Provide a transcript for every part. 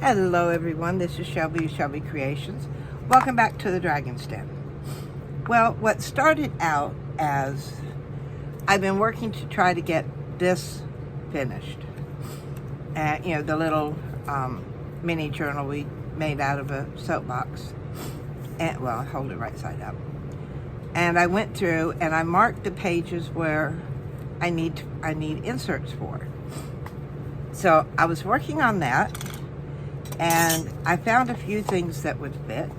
Hello everyone, this is Shelby of Shelby Creations. Welcome back to the Dragon's Den. Well, what started out as I've been working to try to get this finished. And the little mini journal we made out of a soapbox. And well, I'll hold it right side up. And I went through and I marked the pages where I need inserts for. So I was working on that. And I found a few things that would fit.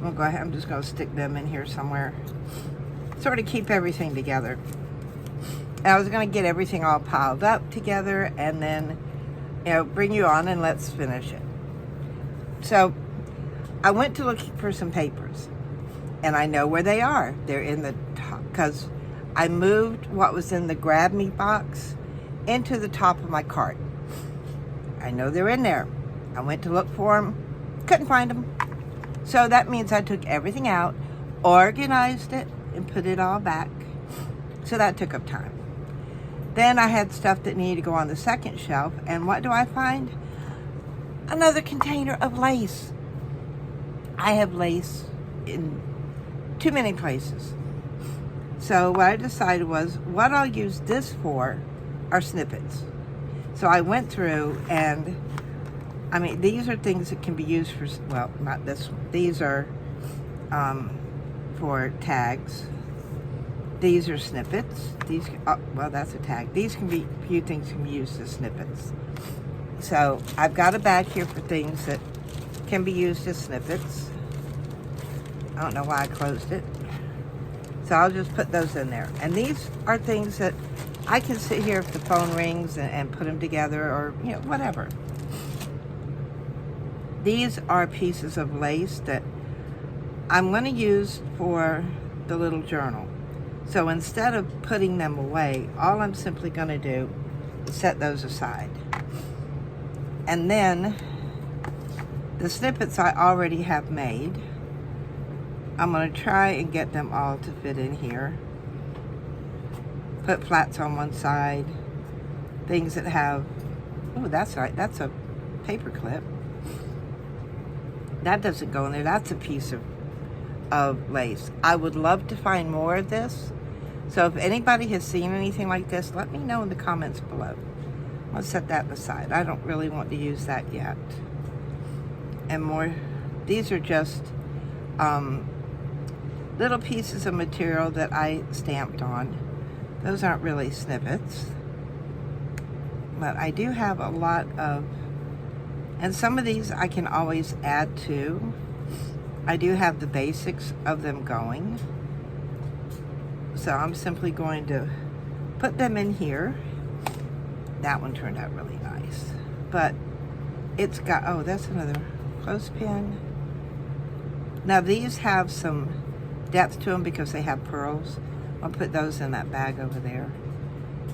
I'll go ahead, I'm just going to stick them in here somewhere. Sort of keep everything together. And I was going to get everything all piled up together and then, bring you on and let's finish it. So I went to look for some papers. And I know where they are. They're in the top, because I moved what was in the Grab Me box into the top of my cart. I know they're in there. I went to look for them, couldn't find them. So that means I took everything out, organized it, and put it all back. So that took up time. Then I had stuff that needed to go on the second shelf, and what do I find? Another container of lace. I have lace in too many places. So what I decided was, what I'll use this for are snippets. So I went through and these are things that can be used for, well, not this one. These are for tags. These are snippets. These, well, that's a tag. These can be, few things can be used as snippets. So I've got a bag here for things that can be used as snippets. I don't know why I closed it. So I'll just put those in there. And these are things that I can sit here if the phone rings and put them together or, whatever. These are pieces of lace that I'm going to use for the little journal. So instead of putting them away, all I'm simply going to do is set those aside. And then the snippets I already have made, I'm going to try and get them all to fit in here. Put flats on one side. Things that have, oh, that's right, that's a paper clip. That doesn't go in there. That's a piece of lace. I would love to find more of this. So if anybody has seen anything like this, let me know in the comments below. I'll set that aside. I don't really want to use that yet. And more, these are just little pieces of material that I stamped on. Those aren't really snippets. But I do have a lot of, and some of these I can always add to. I do have the basics of them going. So I'm simply going to put them in here. That one turned out really nice. But it's got, oh, that's another clothespin. Now these have some depth to them because they have pearls. I'll put those in that bag over there.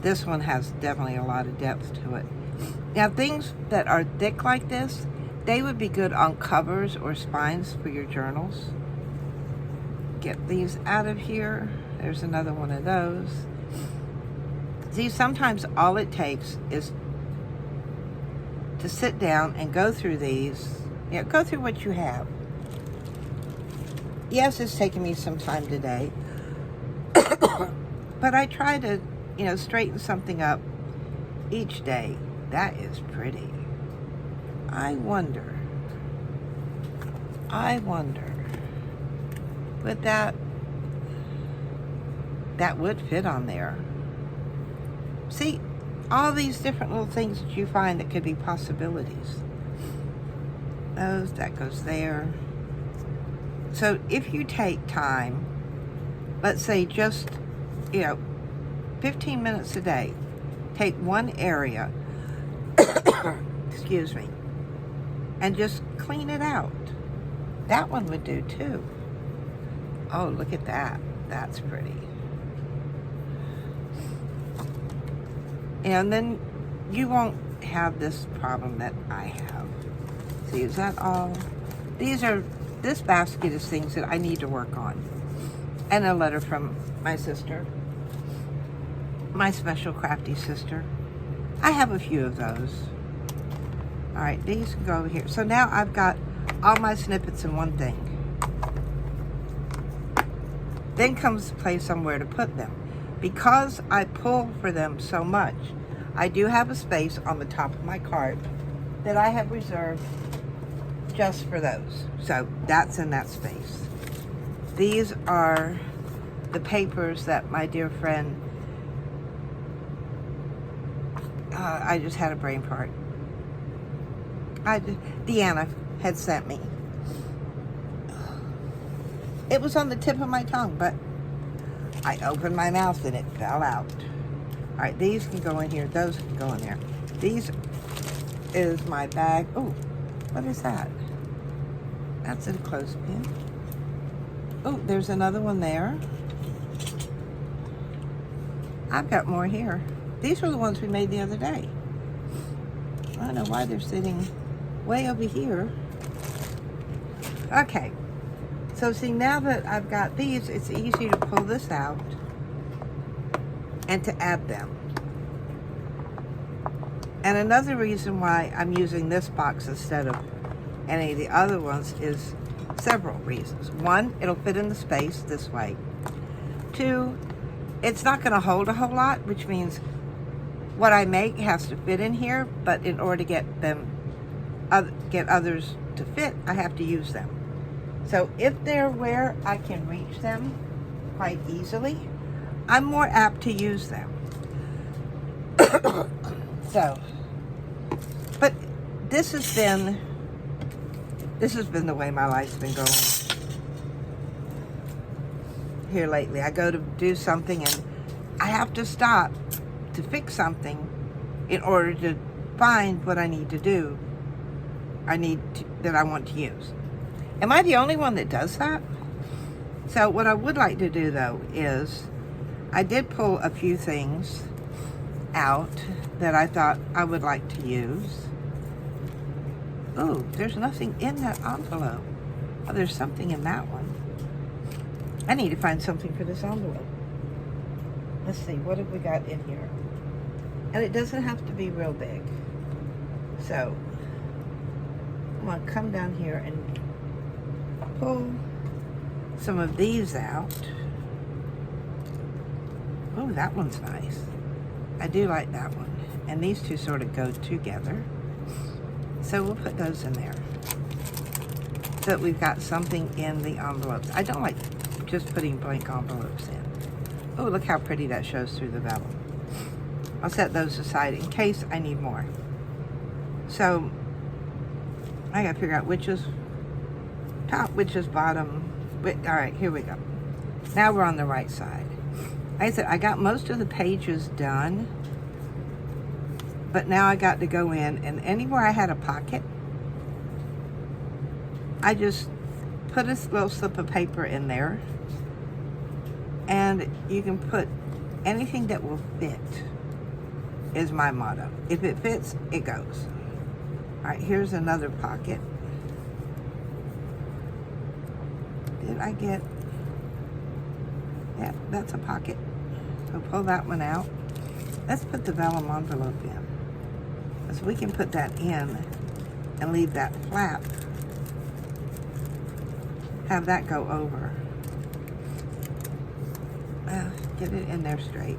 This one has definitely a lot of depth to it. Now things that are thick like this, they would be good on covers or spines for your journals. Get these out of here. There's another one of those. See, sometimes all it takes is to sit down and go through these. Go through what you have. Yes, it's taken me some time today. But I try to, straighten something up each day. That is pretty. I wonder. But that would fit on there. See, all these different little things that you find that could be possibilities. That goes there. So if you take time, let's say just, 15 minutes a day, take one area, excuse me, and just clean it out. That one would do too. Oh, look at that. That's pretty. And then you won't have this problem that I have. See, is that all? This basket is things that I need to work on. And a letter from my sister. My special crafty sister. I have a few of those. All right, these can go over here. So now I've got all my snippets in one thing. Then comes the place somewhere to put them. Because I pull for them so much, I do have a space on the top of my cart that I have reserved just for those. So that's in that space. These are the papers that my dear friend, I just had a brain fart. Deanna had sent me. It was on the tip of my tongue, but I opened my mouth and it fell out. All right, these can go in here. Those can go in there. These is my bag. Oh, what is that? That's a clothespin. Oh, there's another one there. I've got more here. These were the ones we made the other day. I don't know why they're sitting way over here. Okay. So see, now that I've got these, it's easy to pull this out and to add them. And another reason why I'm using this box instead of any of the other ones is several reasons. One, it'll fit in the space this way. Two, it's not going to hold a whole lot, which means what I make has to fit in here, but in order to get them, get others to fit, I have to use them. So if they're where I can reach them quite easily, I'm more apt to use them. So, but this has been the way my life's been going here lately. I go to do something and I have to stop to fix something in order to find what I need to do. That I want to use. Am I the only one that does that? So what I would like to do though is, I did pull a few things out that I thought I would like to use. Oh, there's nothing in that envelope. Oh, there's something in that one. I need to find something for this envelope. Let's see, what have we got in here? And it doesn't have to be real big. So, I'm gonna come down here and pull some of these out. Oh, that one's nice. I do like that one. And these two sort of go together. So we'll put those in there. So that we've got something in the envelopes. I don't like just putting blank envelopes in. Oh, look how pretty that shows through the vellum. I'll set those aside in case I need more. So, I gotta figure out which is top, which is bottom. All right, here we go. Now we're on the right side. Like I said, I got most of the pages done, but now I got to go in, and anywhere I had a pocket, I just put a little slip of paper in there, and you can put anything that will fit, is my motto. If it fits, it goes. All right, here's another pocket. Did I get, yeah, that's a pocket. So pull that one out. Let's put the vellum envelope in. So we can put that in and leave that flap. Have that go over. Get it in there straight.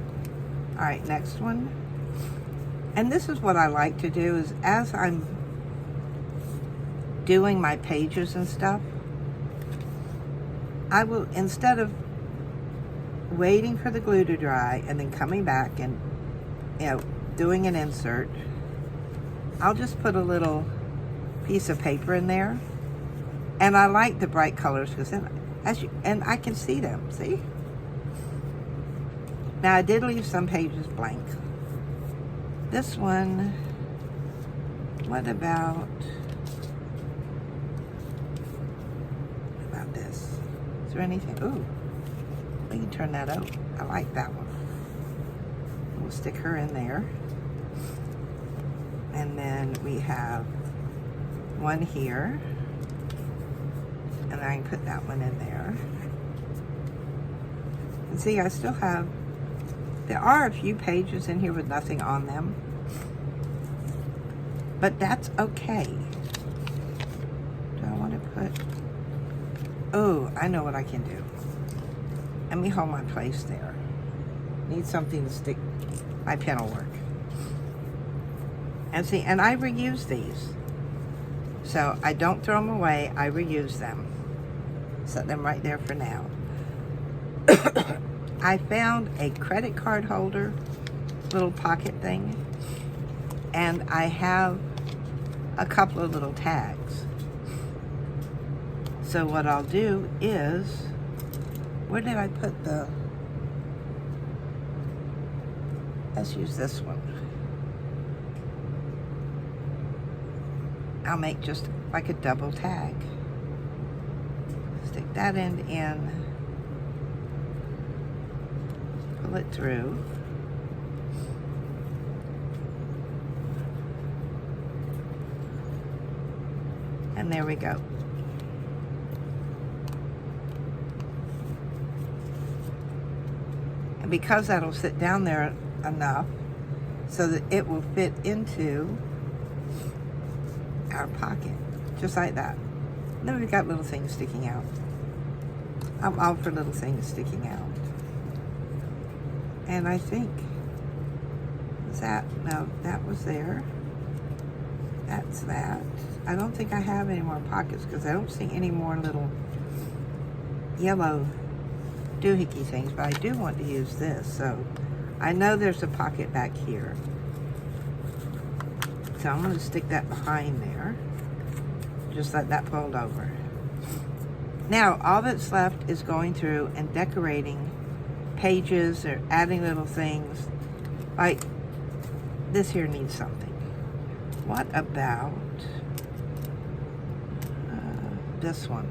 All right, next one. And this is what I like to do is as I'm doing my pages and stuff, I will, instead of waiting for the glue to dry and then coming back and, you know, doing an insert, I'll just put a little piece of paper in there. And I like the bright colors because then, and I can see them, see? Now I did leave some pages blank. This one, what about this? Is there anything? Ooh, we can turn that out. I like that one. We'll stick her in there. And then we have one here. And I can put that one in there. And see, I still have, there are a few pages in here with nothing on them. But that's okay. Do I want to put... Oh, I know what I can do. Let me hold my place there. Need something to stick. My pen will work. And see, and I reuse these. So I don't throw them away. I reuse them. Set them right there for now. I found a credit card holder, little pocket thing. And I have a couple of little tags. So what I'll do is, where did I put the, let's use this one. I'll make just like a double tag. Stick that end in, pull it through. And there we go. And because that'll sit down there enough so that it will fit into our pocket, just like that. And then we've got little things sticking out. I'm all for little things sticking out. And I think, was that, no, that was there. That's that. I don't think I have any more pockets because I don't see any more little yellow doohickey things, but I do want to use this. So I know there's a pocket back here. So I'm going to stick that behind there. Just let that fold over. Now, all that's left is going through and decorating pages or adding little things. Like, this here needs something. What about this one?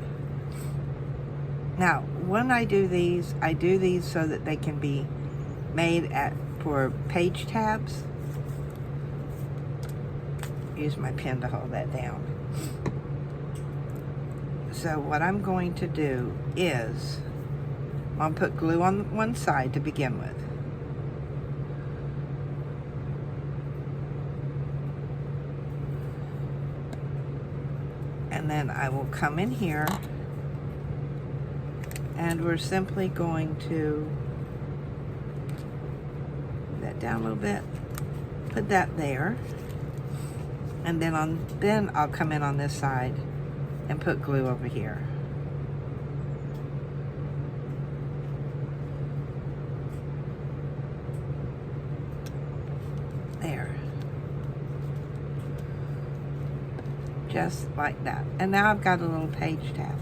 Now, when I do these so that they can be made for page tabs. Use my pen to hold that down. So what I'm going to do is, I'm going to put glue on one side to begin with. And then I will come in here and we're simply going to put that down a little bit, put that there, and then I'll come in on this side and put glue over here. There. Just like that. And now I've got a little page tab.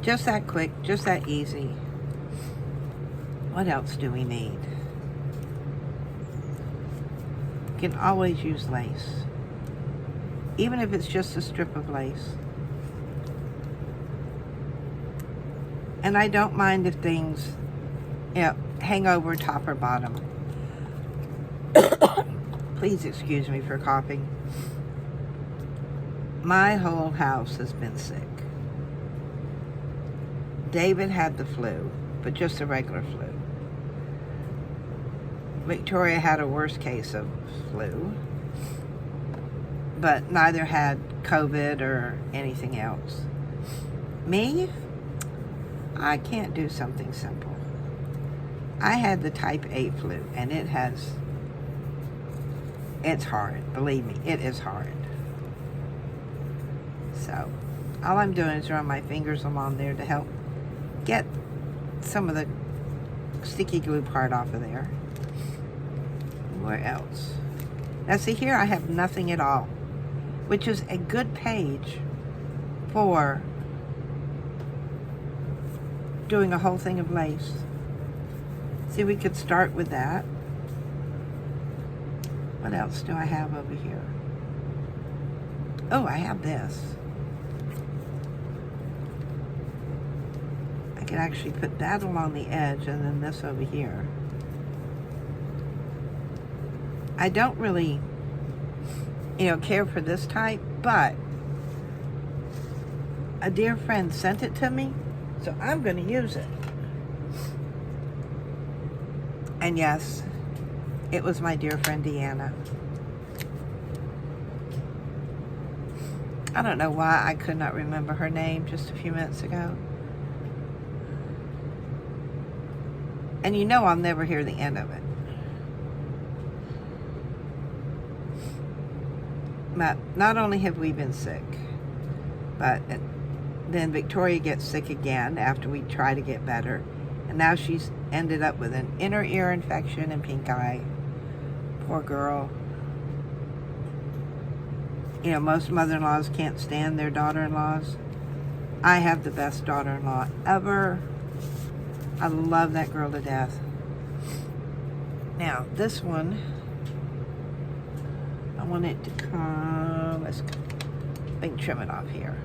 Just that quick, just that easy. What else do we need? You can always use lace. Even if it's just a strip of lace. And I don't mind if things, hang over top or bottom. Please excuse me for coughing. My whole house has been sick. David had the flu, but just a regular flu. Victoria had a worse case of flu, but neither had COVID or anything else. Me, I can't do something simple. I had the type 8 flu, and it's hard. Believe me, it is hard. So, all I'm doing is run my fingers along there to help get some of the sticky glue part off of there. Where else? Now see here, I have nothing at all, which is a good page for doing a whole thing of lace. See, we could start with that. What else do I have over here? Oh, I have this. I could actually put that along the edge and then this over here. I don't really, care for this type, but a dear friend sent it to me, so I'm going to use it. And yes, it was my dear friend Deanna. I don't know why I could not remember her name just a few minutes ago. And you know I'll never hear the end of it. But not only have we been sick, but then Victoria gets sick again after we try to get better. And now she's ended up with an inner ear infection and pink eye. Poor girl. You know, most mother-in-laws can't stand their daughter-in-laws. I have the best daughter-in-law ever. I love that girl to death. Now, this one, I want it to come, let's trim it off here.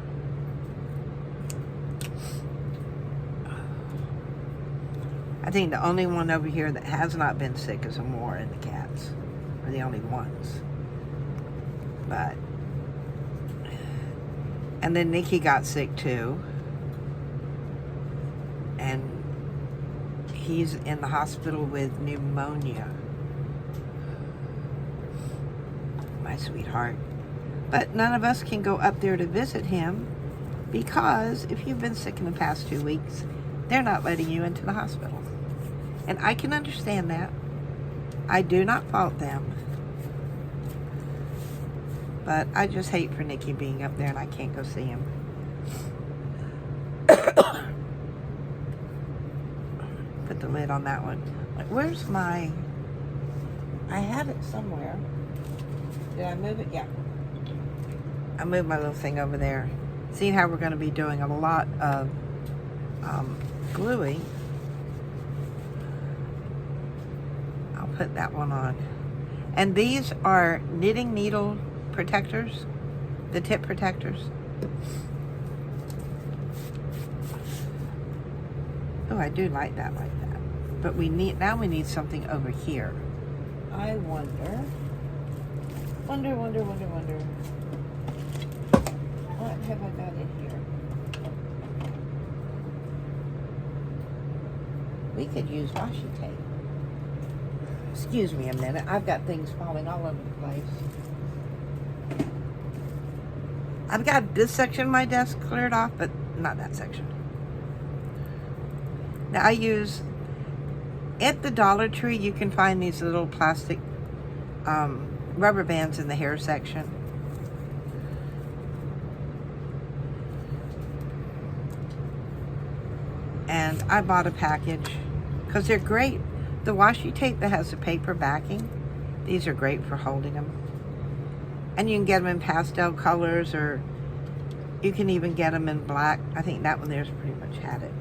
I think the only one over here that has not been sick is Amora and the cats. Are the only ones. But, and then Nikki got sick too. And he's in the hospital with pneumonia. My sweetheart. But none of us can go up there to visit him because if you've been sick in the past 2 weeks, they're not letting you into the hospital. And I can understand that. I do not fault them. But I just hate for Nikki being up there and I can't go see him. Put the lid on that one. Like, where's my... I have it somewhere. Did I move it? Yeah. I moved my little thing over there. Seeing how we're going to be doing a lot of gluing, I'll put that one on. And these are knitting needle protectors, the tip protectors. Oh, I do like that like that. But we need something over here. I wonder. What have I got in here? We could use washi tape. Excuse me a minute. I've got things falling all over the place. I've got this section of my desk cleared off, but not that section. Now I use, at the Dollar Tree, you can find these little plastic rubber bands in the hair section. And I bought a package because they're great. The washi tape that has the paper backing, these are great for holding them. And you can get them in pastel colors, or you can even get them in black. I think that one there's pretty much had it.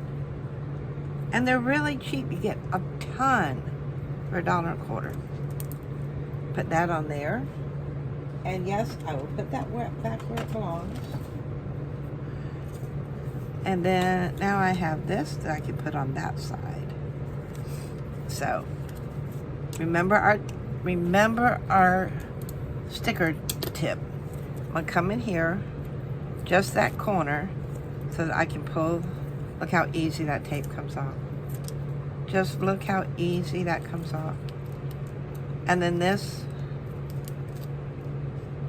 And they're really cheap. You get a ton for $1.25. Put that on there. And yes, I will put that back where it belongs. And then now I have this that I can put on that side. So remember our sticker tip. I'm gonna come in here, just that corner, so that I can pull. Look how easy that tape comes off. Just look how easy that comes off. And then this,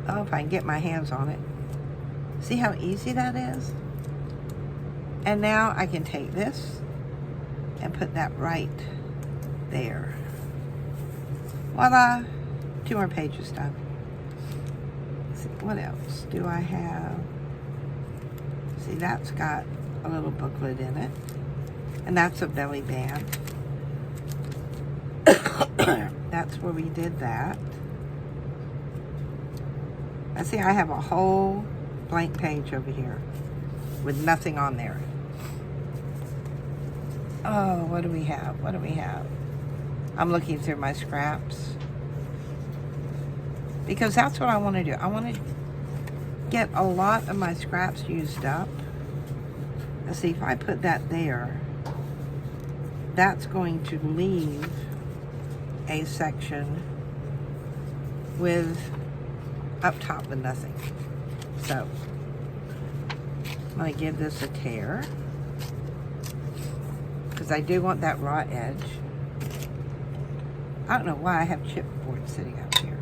oh, if I can get my hands on it. See how easy that is? And now I can take this and put that right there. Voila! 2 more pages done. Let's see, what else do I have? See, that's got a little booklet in it. And that's a belly band. That's where we did that. I see I have a whole blank page over here with nothing on there. Oh, what do we have? What do we have? I'm looking through my scraps. Because that's what I want to do. I want to get a lot of my scraps used up. Let's see, if I put that there, that's going to leave a section with up top with nothing. So I'm going to give this a tear because I do want that raw edge. I don't know why I have chipboard sitting out here.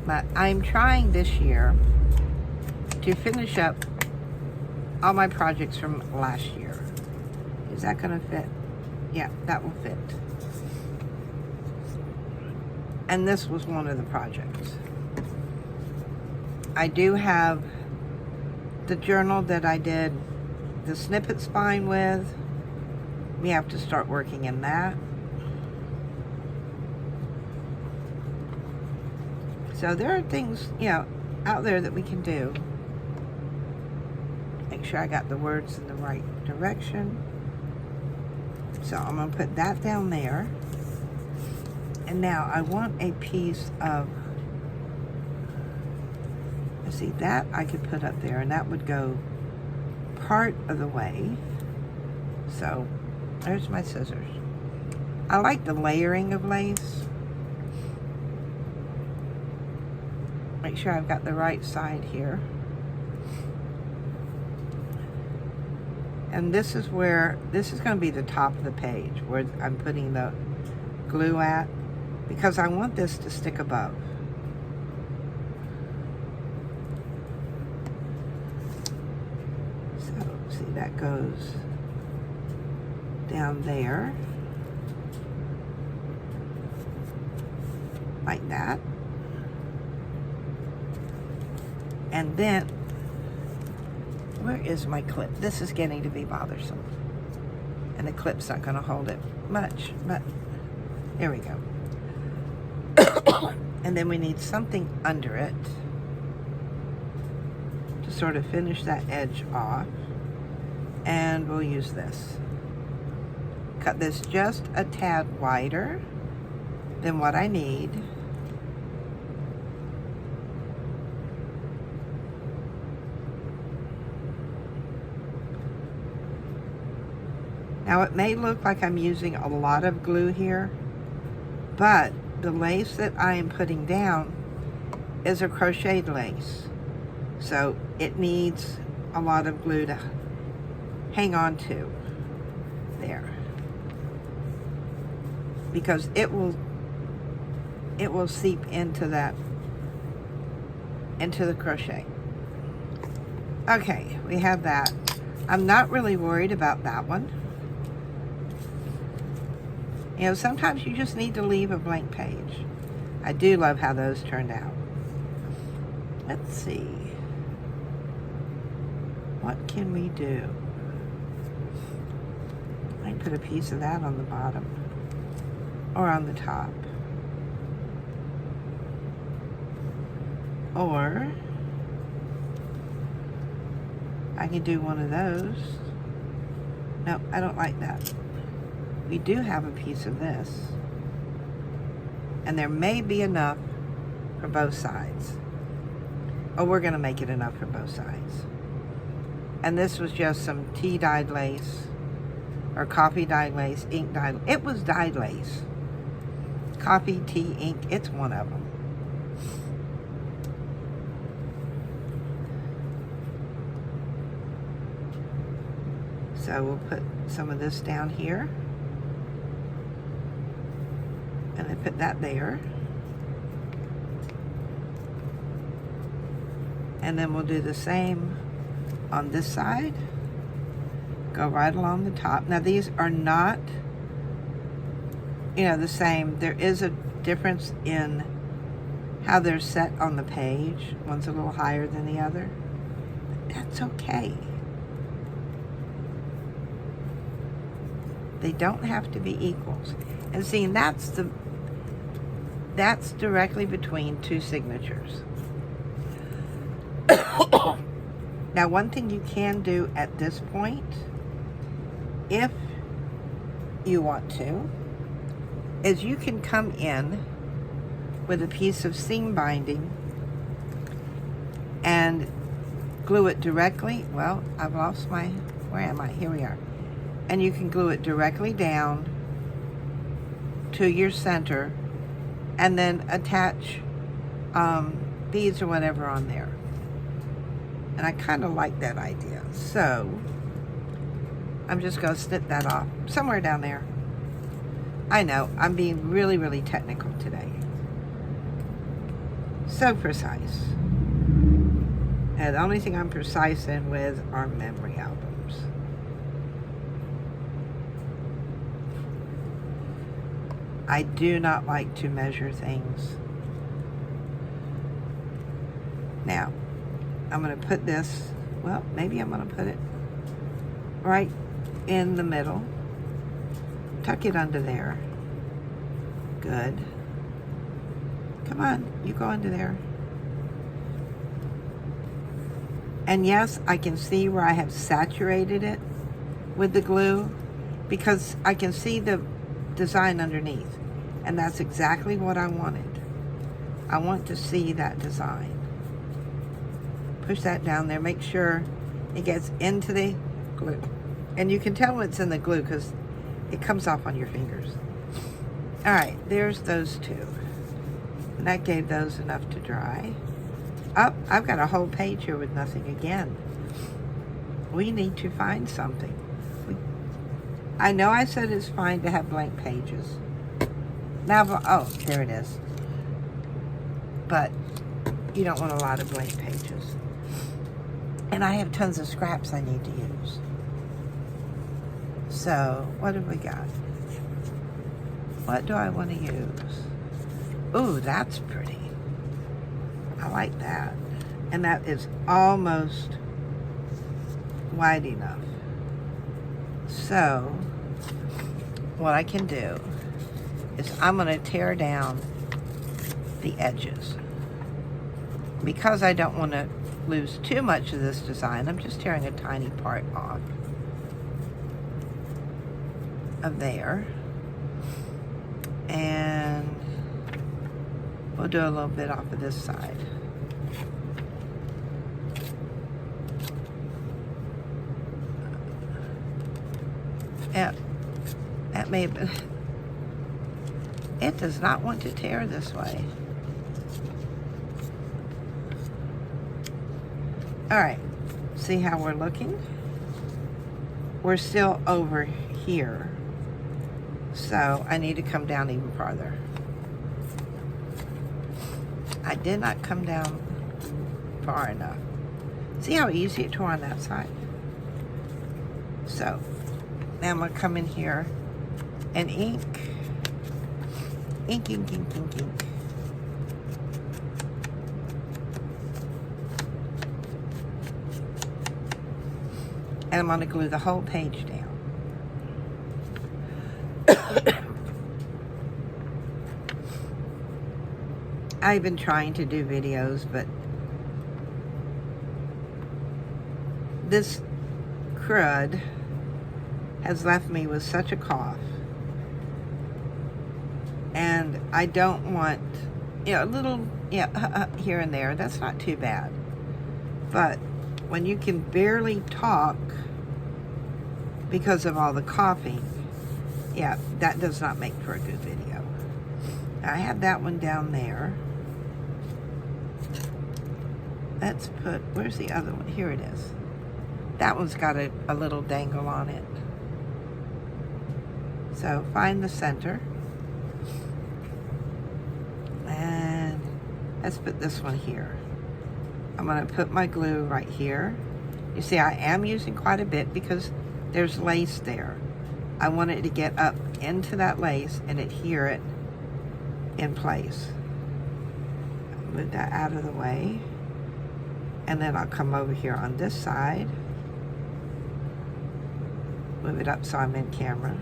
But I'm trying this year to finish up all my projects from last year. Is that going to fit? Yeah, that will fit. And this was one of the projects. I do have the journal that I did the snippet spine with. We have to start working in that. So there are things, you know, out there that we can do. Make sure I got the words in the right direction. So I'm going to put that down there. And now I want a piece of, let's see, that I could put up there, and that would go part of the way. So there's my scissors. I like the layering of lace. Make sure I've got the right side here. And this is where, this is going to be the top of the page where I'm putting the glue at, because I want this to stick above. So, see, that goes down there. Like that. And then, where is my clip? This is getting to be bothersome. And the clip's not going to hold it much, but here we go. And then we need something under it to sort of finish that edge off. And we'll use this. Cut this just a tad wider than what I need. Now it may look like I'm using a lot of glue here, but the lace that I am putting down is a crocheted lace. So it needs a lot of glue to hang on to there. Because it will seep into that, into the crochet. Okay, we have that. I'm not really worried about that one. You know, sometimes you just need to leave a blank page. I do love how those turned out. Let's see. What can we do? I put a piece of that on the bottom or on the top. Or I can do one of those. No, I don't like that. We do have a piece of this, and there may be enough for both sides. Oh, we're going to make it enough for both sides. And this was just some tea dyed lace, or coffee dyed lace, ink dyed. It was dyed lace. Coffee, tea, ink, it's one of them. So we'll put some of this down here. And then put that there. And then we'll do the same on this side. Go right along the top. Now these are not, you know, the same. There is a difference in how they're set on the page. One's a little higher than the other. But that's okay. They don't have to be equals. And see, that's directly between two signatures. Now, one thing you can do at this point, if you want to, is you can come in with a piece of seam binding and glue it directly. Well, I've lost my, where am I? Here we are. And you can glue it directly down to your center and then attach beads or whatever on there. And I kind of like that idea. So I'm just going to snip that off somewhere down there. I know, I'm being really, really technical today. So precise. And the only thing I'm precise in with are memory albums. I do not like to measure things. Now, I'm going to put this, well, maybe I'm going to put it right in the middle. Tuck it under there. Good. Come on, you go under there. And yes, I can see where I have saturated it with the glue because I can see the design underneath. And that's exactly what I wanted. I want to see that design. Push that down there. Make sure it gets into the glue. And you can tell when it's in the glue because it comes off on your fingers. All right, there's those two. And that gave those enough to dry. Oh, I've got a whole page here with nothing again. We need to find something. I know I said it's fine to have blank pages. Now, oh, there it is. But you don't want a lot of blank pages. And I have tons of scraps I need to use. So, what have we got? What do I want to use? Ooh, that's pretty. I like that. And that is almost wide enough. So, what I can do is I'm going to tear down the edges. Because I don't want to lose too much of this design, I'm just tearing a tiny part off of there. And we'll do a little bit off of this side. Yeah, that may have been... It does not want to tear this way. All right, see how we're looking? We're still over here. So I need to come down even farther. I did not come down far enough. See how easy it tore on that side? So now I'm going to come in here and ink. Ink, ink, ink, ink, ink. And I'm going to glue the whole page down. I've been trying to do videos, but this crud has left me with such a cough. And I don't want, a little, here and there. That's not too bad. But when you can barely talk because of all the coughing, that does not make for a good video. I have that one down there. Let's put, where's the other one? Here it is. That one's got a little dangle on it. So find the center. And let's put this one here. I'm going to put my glue right here. You see, I am using quite a bit because there's lace there. I want it to get up into that lace and adhere it in place. Move that out of the way. And then I'll come over here on this side. Move it up so I'm in camera.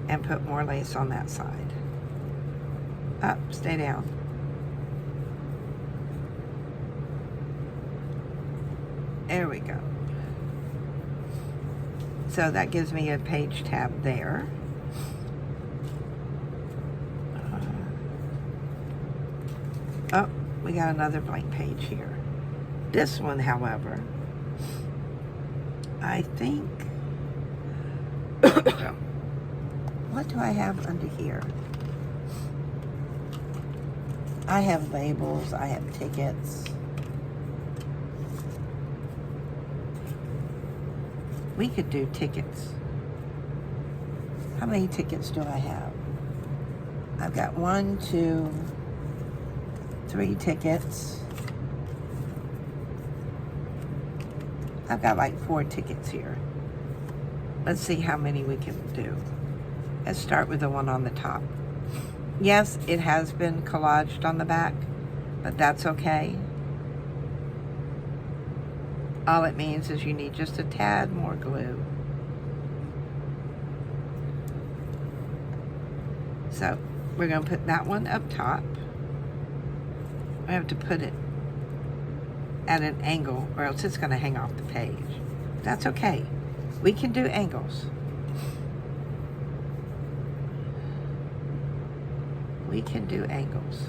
And put more lace on that side. Up, stay down. There we go. So that gives me a page tab there. Oh, we got another blank page here. This one, however, I think, what do I have under here? I have labels, I have tickets. We could do tickets. How many tickets do I have? I've got 1, 2, 3 tickets. I've got like 4 tickets here. Let's see how many we can do. Let's start with the one on the top. Yes, it has been collaged on the back, but that's okay. All it means is you need just a tad more glue. So we're going to put that one up top. I have to put it at an angle or else it's going to hang off the page. That's okay. We can do angles. We can do angles.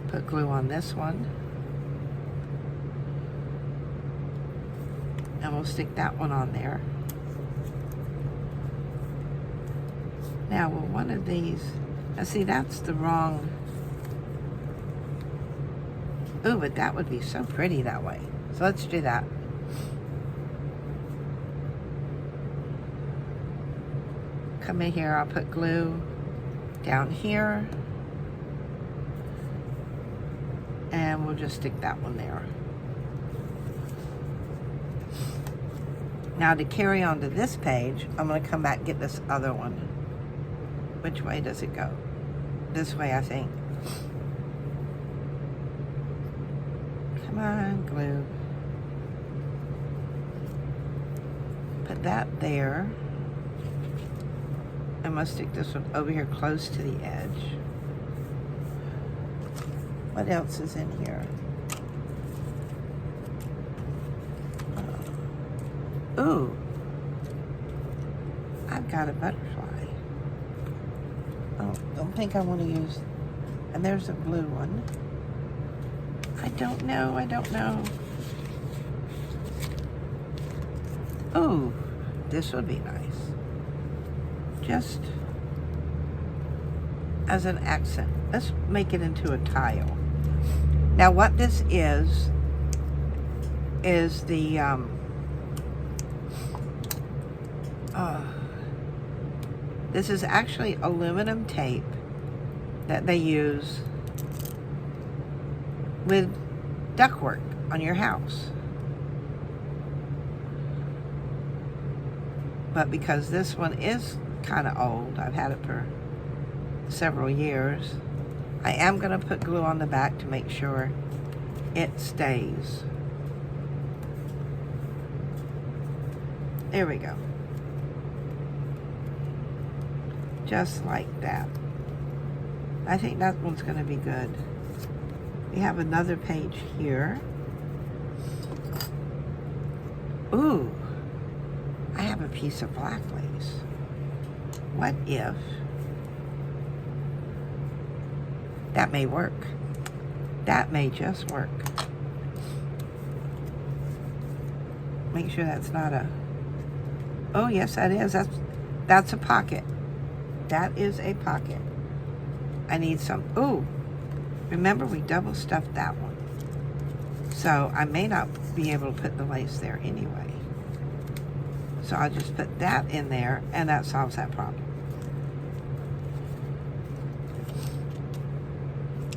Put glue on this one. And we'll stick that one on there. Now, will one of these, now see, that's the wrong, ooh, but that would be so pretty that way. So let's do that. Come in here, I'll put glue down here. And we'll just stick that one there. Now to carry on to this page, I'm going to come back and get this other one. Which way does it go? This way, I think. Come on, glue. Put that there. I'm going to stick this one over here close to the edge. What else is in here? Ooh, I've got a butterfly. Oh, don't think I want to use, and there's a blue one. I don't know. Oh, this would be nice. Just as an accent. Let's make it into a tile. Now what this is the, this is actually aluminum tape that they use with ductwork on your house. But because this one is kind of old, I've had it for several years, I am going to put glue on the back to make sure it stays. There we go. Just like that. I think that one's going to be good. We have another page here. Ooh, I have a piece of black lace. What if that may work? That may just work. Make sure that's not a, oh yes, that is. That's a pocket. That is a pocket. I need some, ooh, remember we double stuffed that one. So I may not be able to put the lace there anyway. So I'll just put that in there and that solves that problem.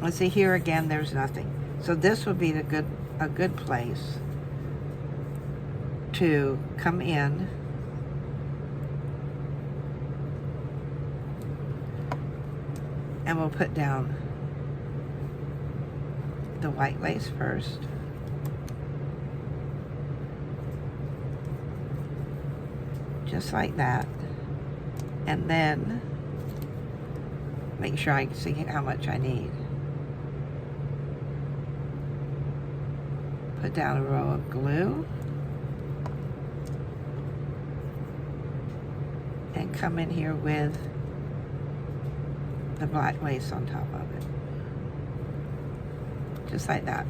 Let's see, here again, there's nothing. So this would be a good place to come in and we'll put down the white lace first. Just like that. And then make sure I see how much I need. Put down a row of glue. And come in here with the black lace on top of it. Just like that.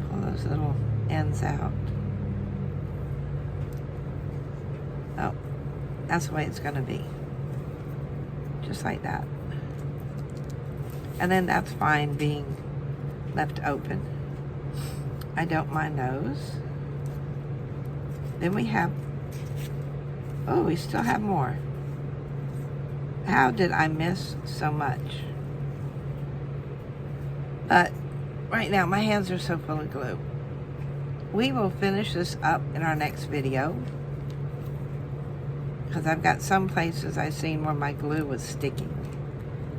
Pull those little ends out. Oh, that's the way it's going to be. Just like that. And then that's fine being left open. I don't mind those. Then we have Oh, we still have more. How did I miss so much? But right now, my hands are so full of glue. We will finish this up in our next video, because I've got some places I've seen where my glue was sticking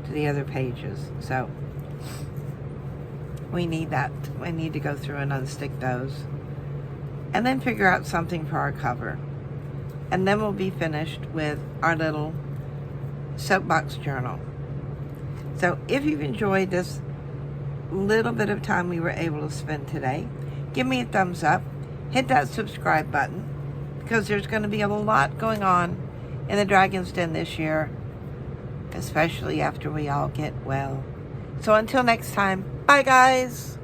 to the other pages. So we need that. We need to go through and unstick those, and then figure out something for our cover. And then we'll be finished with our little soapbox journal. So if you've enjoyed this little bit of time we were able to spend today, give me a thumbs up, hit that subscribe button, because there's going to be a lot going on in the Dragon's Den this year, especially after we all get well. So until next time, bye guys!